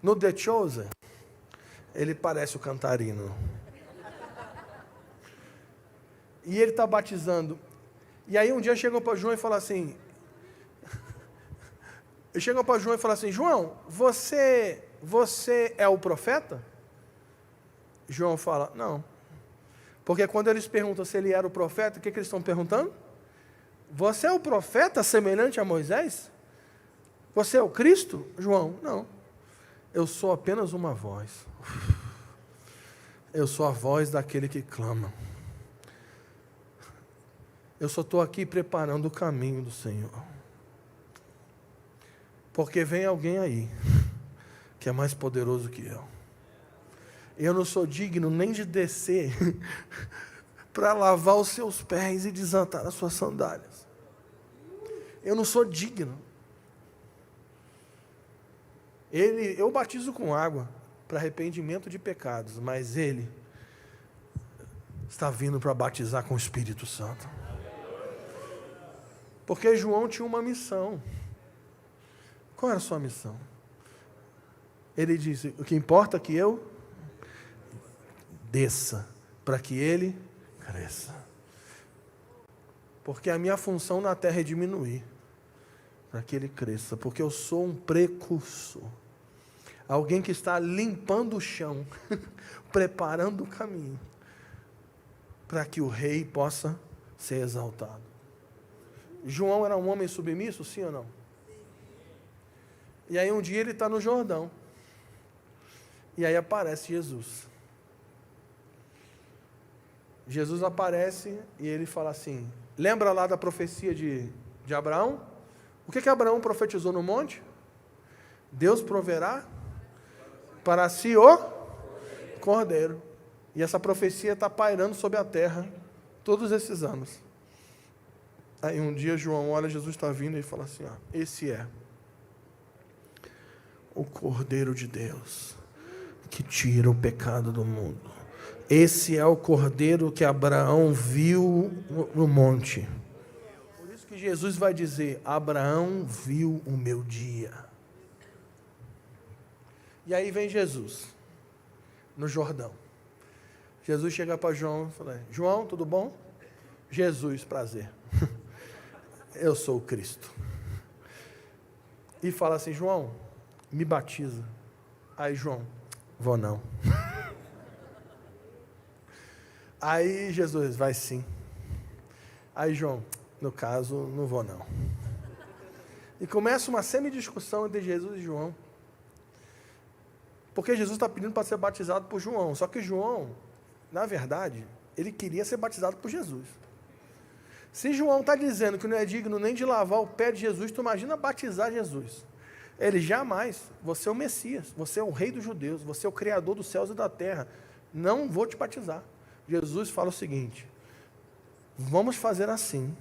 No The Chosen, ele parece o cantarino. E ele está batizando. E aí um dia chegam para João e falam assim, João, você é o profeta? João fala, não. Porque quando eles perguntam se ele era o profeta, o que eles estão perguntando? Você é o profeta semelhante a Moisés? Você é o Cristo? João, não. Eu sou apenas uma voz. Eu sou a voz daquele que clama. Eu só estou aqui preparando o caminho do Senhor. Porque vem alguém aí, que é mais poderoso que eu. Eu não sou digno nem de descer para lavar os seus pés e desatar as suas sandálias. Eu não sou digno. Eu batizo com água para arrependimento de pecados, mas ele está vindo para batizar com o Espírito Santo. Porque João tinha uma missão. Qual era a sua missão? Ele disse, o que importa é que eu desça, para que ele cresça. Porque a minha função na terra é diminuir, para que ele cresça. Porque eu sou um precursor. Alguém que está limpando o chão, preparando o caminho, para que o rei possa ser exaltado. João era um homem submisso, sim ou não? E aí um dia ele está no Jordão. E aí aparece Jesus. Jesus aparece e ele fala assim, lembra lá da profecia de Abraão? O que Abraão profetizou no monte? Deus proverá para si o cordeiro. E essa profecia está pairando sobre a terra todos esses anos. Aí um dia João olha, Jesus está vindo e fala assim, esse é o Cordeiro de Deus, que tira o pecado do mundo. Esse é o cordeiro que Abraão viu no monte. Por isso que Jesus vai dizer: Abraão viu o meu dia. E aí vem Jesus, no Jordão. Jesus chega para João e fala: João, tudo bom? Jesus, prazer. Eu sou o Cristo. E fala assim: João, me batiza. Aí João: vou não. Aí Jesus: vai sim. Aí João: no caso, não vou não. E começa uma semidiscussão entre Jesus e João. Porque Jesus está pedindo para ser batizado por João. Só que João, na verdade, ele queria ser batizado por Jesus. Se João está dizendo que não é digno nem de lavar o pé de Jesus, tu imagina batizar Jesus. Ele: jamais, você é o Messias, você é o rei dos judeus, você é o criador dos céus e da terra, não vou te batizar. Jesus fala o seguinte: vamos fazer assim,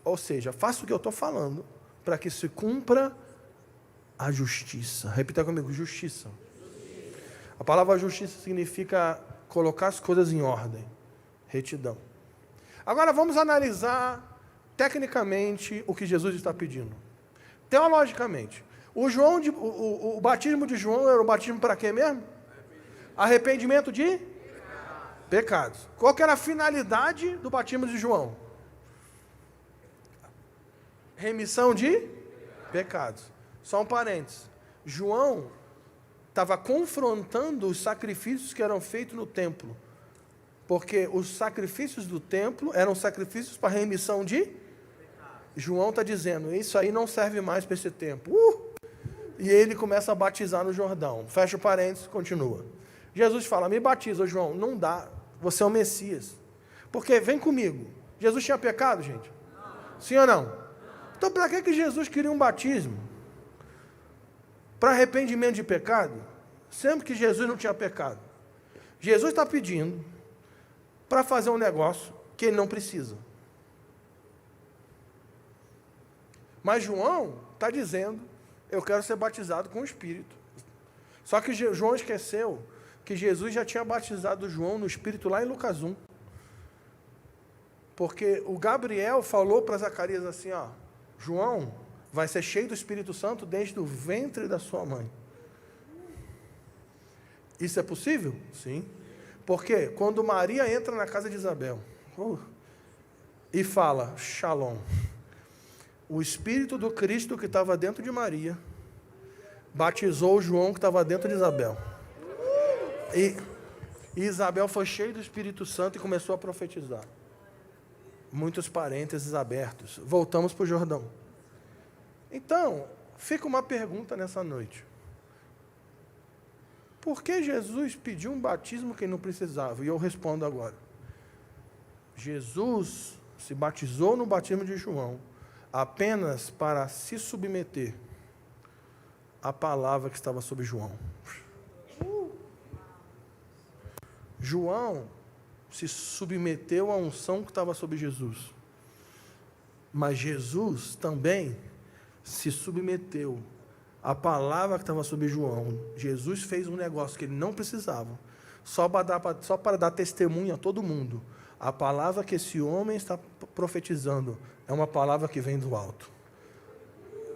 ou seja, faça o que eu estou falando, para que se cumpra a justiça. Repita comigo: justiça. A palavra justiça significa colocar as coisas em ordem, retidão. Agora vamos analisar tecnicamente o que Jesus está pedindo. Teologicamente, o batismo de João era um batismo para quê mesmo? Arrependimento de pecados. Qual que era a finalidade do batismo de João? Remissão de pecados. Só um parênteses. João estava confrontando os sacrifícios que eram feitos no templo. Porque os sacrifícios do templo eram sacrifícios para remissão de pecados. João está dizendo: isso aí não serve mais para esse tempo. E ele começa a batizar no Jordão. Fecha o parênteses, continua. Jesus fala: me batiza, João. Não dá, você é o Messias. Porque, vem comigo, Jesus tinha pecado, gente? Não. Sim ou não? Então, para que Jesus queria um batismo? Para arrependimento de pecado? Sempre que Jesus não tinha pecado. Jesus está pedindo para fazer um negócio que ele não precisa. Mas João está dizendo: eu quero ser batizado com o Espírito. Só que João esqueceu que Jesus já tinha batizado João no Espírito lá em Lucas 1. Porque o Gabriel falou para Zacarias assim: ó, João vai ser cheio do Espírito Santo desde o ventre da sua mãe. Isso é possível? Sim. Porque quando Maria entra na casa de Isabel e fala Shalom, o Espírito do Cristo que estava dentro de Maria batizou João que estava dentro de Isabel. E Isabel foi cheia do Espírito Santo e começou a profetizar. Muitos parênteses abertos. Voltamos para o Jordão. Então, fica uma pergunta nessa noite. Por que Jesus pediu um batismo que não precisava? E eu respondo agora. Jesus se batizou no batismo de João apenas para se submeter à palavra que estava sobre João. João se submeteu à unção que estava sobre Jesus. Mas Jesus também se submeteu à palavra que estava sobre João. Jesus fez um negócio que ele não precisava, só para dar testemunho a todo mundo. A palavra que esse homem está profetizando é uma palavra que vem do alto.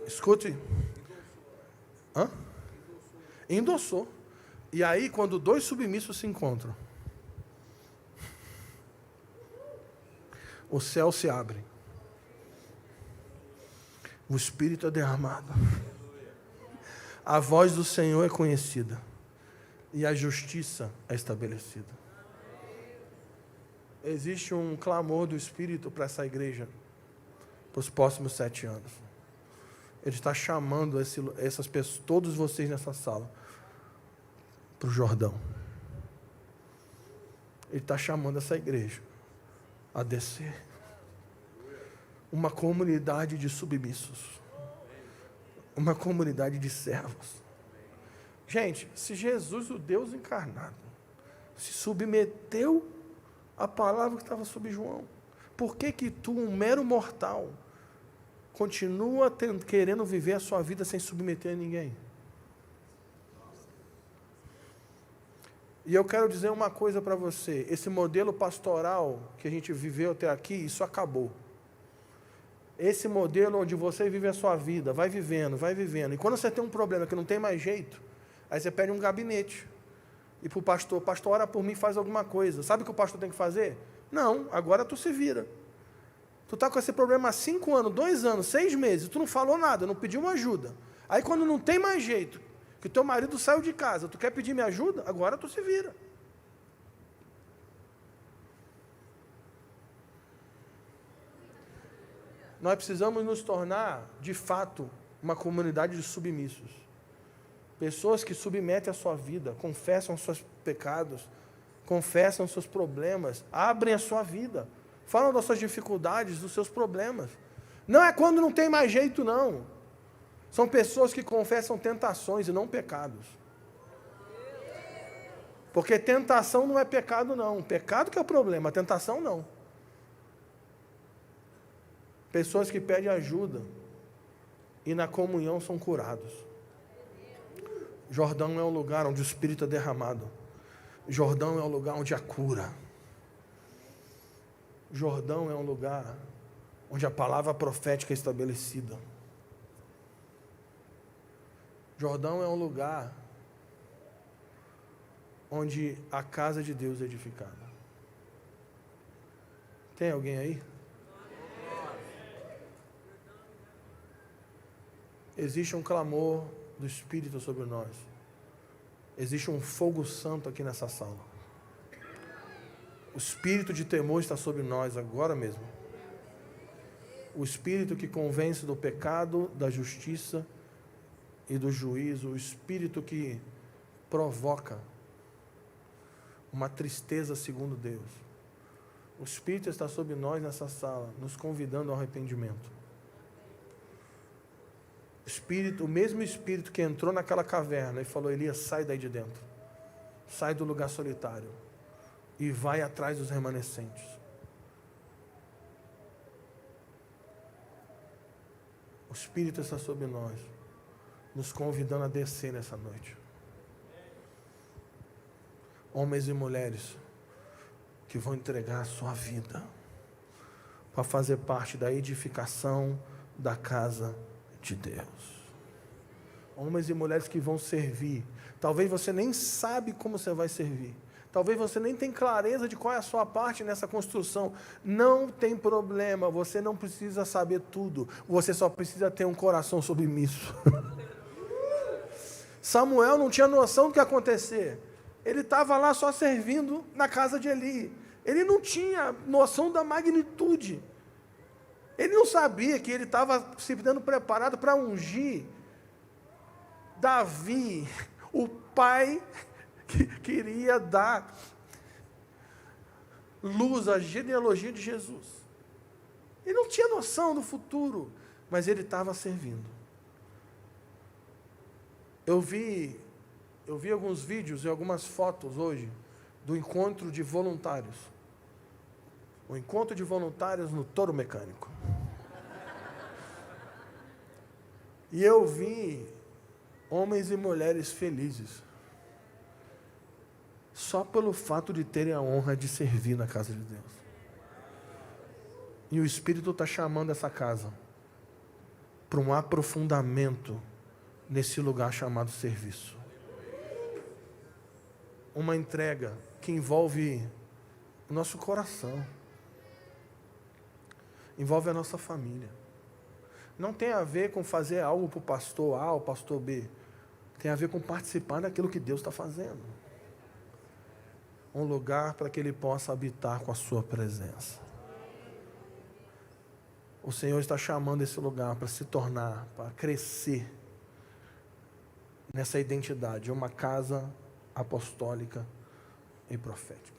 Escute. Endossou. E aí, quando dois submissos se encontram, o céu se abre. O Espírito é derramado. A voz do Senhor é conhecida. E a justiça é estabelecida. Existe um clamor do Espírito para essa igreja para os próximos 7 anos. Ele está chamando essas pessoas, todos vocês nessa sala, para o Jordão. Ele está chamando essa igreja a descer. Uma comunidade de submissos. Uma comunidade de servos. Gente, se Jesus, o Deus encarnado, se submeteu à palavra que estava sobre João, por que que tu, um mero mortal, continua querendo viver a sua vida sem submeter a ninguém? E eu quero dizer uma coisa para você, esse modelo pastoral que a gente viveu até aqui, isso acabou. Esse modelo onde você vive a sua vida, vai vivendo, e quando você tem um problema que não tem mais jeito, aí você pede um gabinete, e para o pastor, ora por mim, faz alguma coisa. Sabe o que o pastor tem que fazer? Não, agora tu se vira. Tu está com esse problema há 5 anos, 2 anos, 6 meses, tu não falou nada, não pediu uma ajuda. Aí quando não tem mais jeito, que teu marido saiu de casa, tu quer pedir minha ajuda? Agora tu se vira. Nós precisamos nos tornar, de fato, uma comunidade de submissos. Pessoas que submetem a sua vida, confessam os seus pecados, confessam os seus problemas, abrem a sua vida, falam das suas dificuldades, dos seus problemas. Não é quando não tem mais jeito, não. São pessoas que confessam tentações e não pecados. Porque tentação não é pecado, não. Pecado que é o problema, tentação não. Pessoas que pedem ajuda e na comunhão são curados. Jordão é um lugar onde o Espírito é derramado. Jordão é um lugar onde há cura. Jordão é um lugar onde a palavra profética é estabelecida. Jordão é um lugar onde a casa de Deus é edificada. Tem alguém aí? Existe um clamor do Espírito sobre nós. Existe um fogo santo aqui nessa sala. O espírito de temor está sobre nós agora mesmo. O espírito que convence do pecado, da justiça e do juízo. O espírito que provoca uma tristeza segundo Deus. O espírito está sobre nós nessa sala, nos convidando ao arrependimento. O mesmo espírito que entrou naquela caverna e falou: Elias, sai daí de dentro, sai do lugar solitário e vai atrás dos remanescentes. O Espírito está sobre nós, nos convidando a descer nessa noite. Homens e mulheres que vão entregar a sua vida para fazer parte da edificação da casa de Deus. Homens e mulheres que vão servir. Talvez você nem sabe como você vai servir. Talvez você nem tenha clareza de qual é a sua parte nessa construção. Não tem problema, você não precisa saber tudo. Você só precisa ter um coração submisso. Samuel não tinha noção do que ia acontecer. Ele estava lá só servindo na casa de Eli. Ele não tinha noção da magnitude. Ele não sabia que ele estava se dando preparado para ungir Davi, o pai que queria dar luz à genealogia de Jesus. Ele não tinha noção do futuro, mas ele estava servindo. Eu vi alguns vídeos e algumas fotos hoje do encontro de voluntários. O encontro de voluntários no touro mecânico. E eu vi homens e mulheres felizes, só pelo fato de terem a honra de servir na casa de Deus. E o Espírito está chamando essa casa para um aprofundamento nesse lugar chamado serviço. Uma entrega que envolve o nosso coração, envolve a nossa família. Não tem a ver com fazer algo para o pastor A ou pastor B. Tem a ver com participar daquilo que Deus está fazendo. Um lugar para que Ele possa habitar com a sua presença. O Senhor está chamando esse lugar para se tornar, para crescer nessa identidade, uma casa apostólica e profética.